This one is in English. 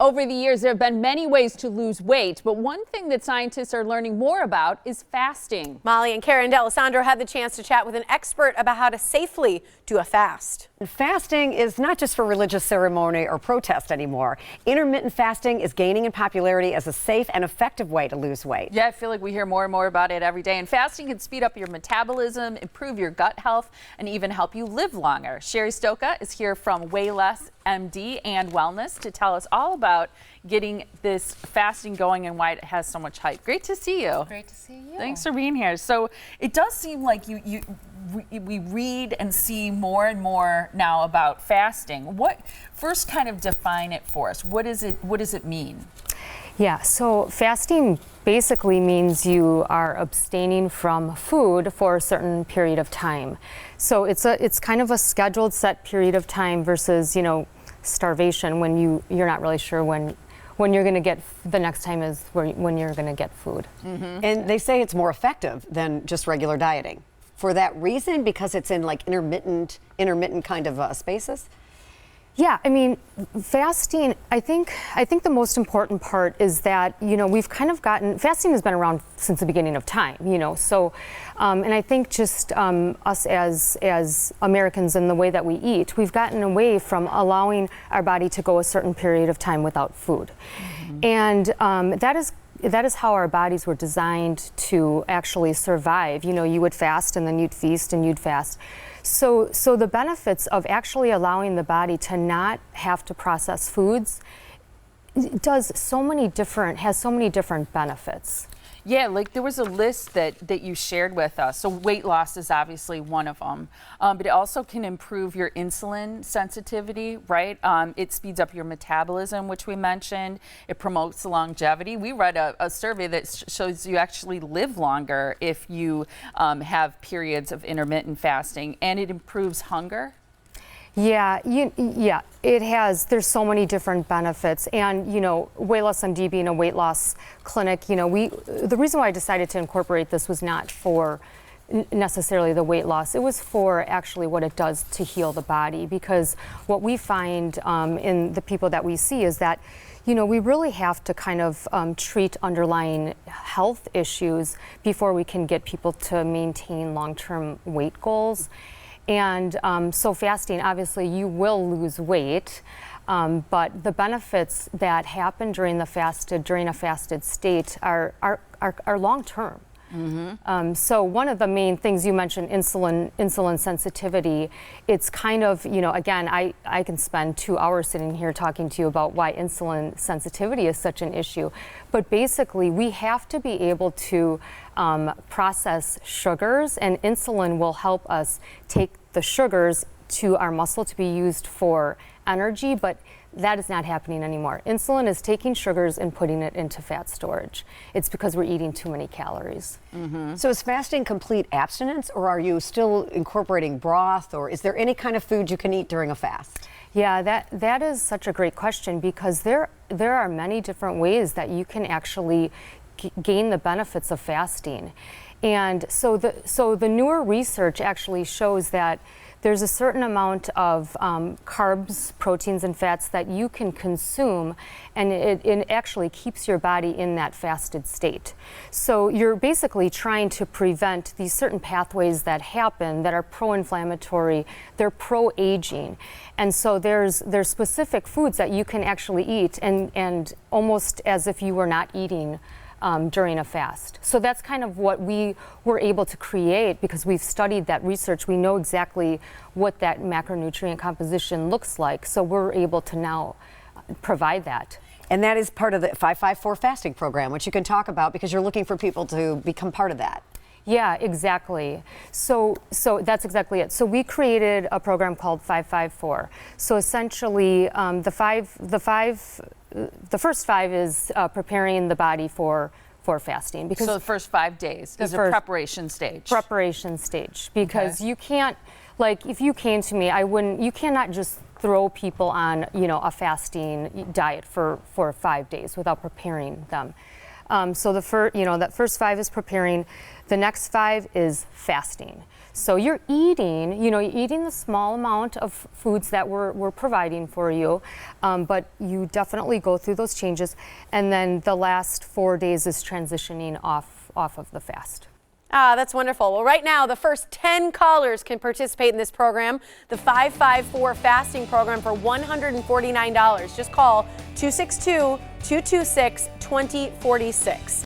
Over the years, there have been many ways to lose weight, but one thing that scientists are learning more about is fasting. Molly and Karen D'Alessandro had the chance to chat with an expert about how to safely do a fast. Fasting is not just for religious ceremony or protest anymore. Intermittent fasting is gaining in popularity as a safe and effective way to lose weight. Yeah, I feel like we hear more and more about it every day. And fasting can speed up your metabolism, improve your gut health, and even help you live longer. Cheri Stoka is here from Weighless MD and Wellness to tell us all about getting this fasting going and why it has so much hype. Great to see you. Great to see you. Thanks for being here. So it does seem like we read and see more and more now about fasting. What first kind of define it for us? What does it mean? Yeah, so fasting basically means you are abstaining from food for a certain period of time. So it's kind of a scheduled set period of time versus, starvation when you're not really sure when you're going to get the next time is when you're going to get food. Mm-hmm. And they say it's more effective than just regular dieting. For that reason, because it's in like intermittent kind of spaces? Yeah, I mean, fasting, I think the most important part is that, we've kind of fasting has been around since the beginning of time, so, and I think just us as Americans and the way that we eat, we've gotten away from allowing our body to go a certain period of time without food. Mm-hmm. And that is how our bodies were designed to actually survive. You would fast and then you'd feast and you'd fast. So the benefits of actually allowing the body to not have to process foods has so many different benefits. Yeah, like there was a list that you shared with us. So weight loss is obviously one of them, but it also can improve your insulin sensitivity, right? It speeds up your metabolism, which we mentioned. It promotes longevity. We read a survey that shows you actually live longer if you have periods of intermittent fasting, and it improves hunger. Yeah, it has. There's so many different benefits, and Weighless MD being a weight loss clinic, the reason why I decided to incorporate this was not for necessarily the weight loss. It was for actually what it does to heal the body, because what we find in the people that we see is that we really have to kind of treat underlying health issues before we can get people to maintain long-term weight goals. And so fasting, obviously you will lose weight, but the benefits that happen during a fasted state are long-term. Mm-hmm. So one of the main things you mentioned, insulin sensitivity, it's kind of, again, I can spend 2 hours sitting here talking to you about why insulin sensitivity is such an issue. But basically, we have to be able to process sugars, and insulin will help us take the sugars to our muscle to be used for energy, but that is not happening anymore. Insulin is taking sugars and putting it into fat storage. It's because we're eating too many calories. Mm-hmm. So is fasting complete abstinence, or are you still incorporating broth, or is there any kind of food you can eat during a fast? Yeah, that is such a great question, because there are many different ways that you can actually gain the benefits of fasting. And so the newer research actually shows that there's a certain amount of carbs, proteins, and fats that you can consume, and it actually keeps your body in that fasted state. So you're basically trying to prevent these certain pathways that happen that are pro-inflammatory, they're pro-aging. And so there's specific foods that you can actually eat and almost as if you were not eating during a fast. So that's kind of what we were able to create, because we've studied that research. We know exactly what that macronutrient composition looks like. So we're able to now provide that. And that is part of the 554 fasting program, which you can talk about because you're looking for people to become part of that. Yeah, exactly. So that's exactly it. So we created a program called 554. So essentially, the first 5 is preparing the body for fasting. Because so the first 5 days is a preparation stage. Preparation stage, because you can't, like, if you came to me, you cannot just throw people on, a fasting diet for 5 days without preparing them. So that first 5 is preparing. The next 5 is fasting. So you're eating, you're eating the small amount of foods that we're providing for you, but you definitely go through those changes. And then the last 4 days is transitioning off of the fast. Ah, that's wonderful. Well, right now, the first 10 callers can participate in this program, the 554 fasting program for $149. Just call 262-226-2046.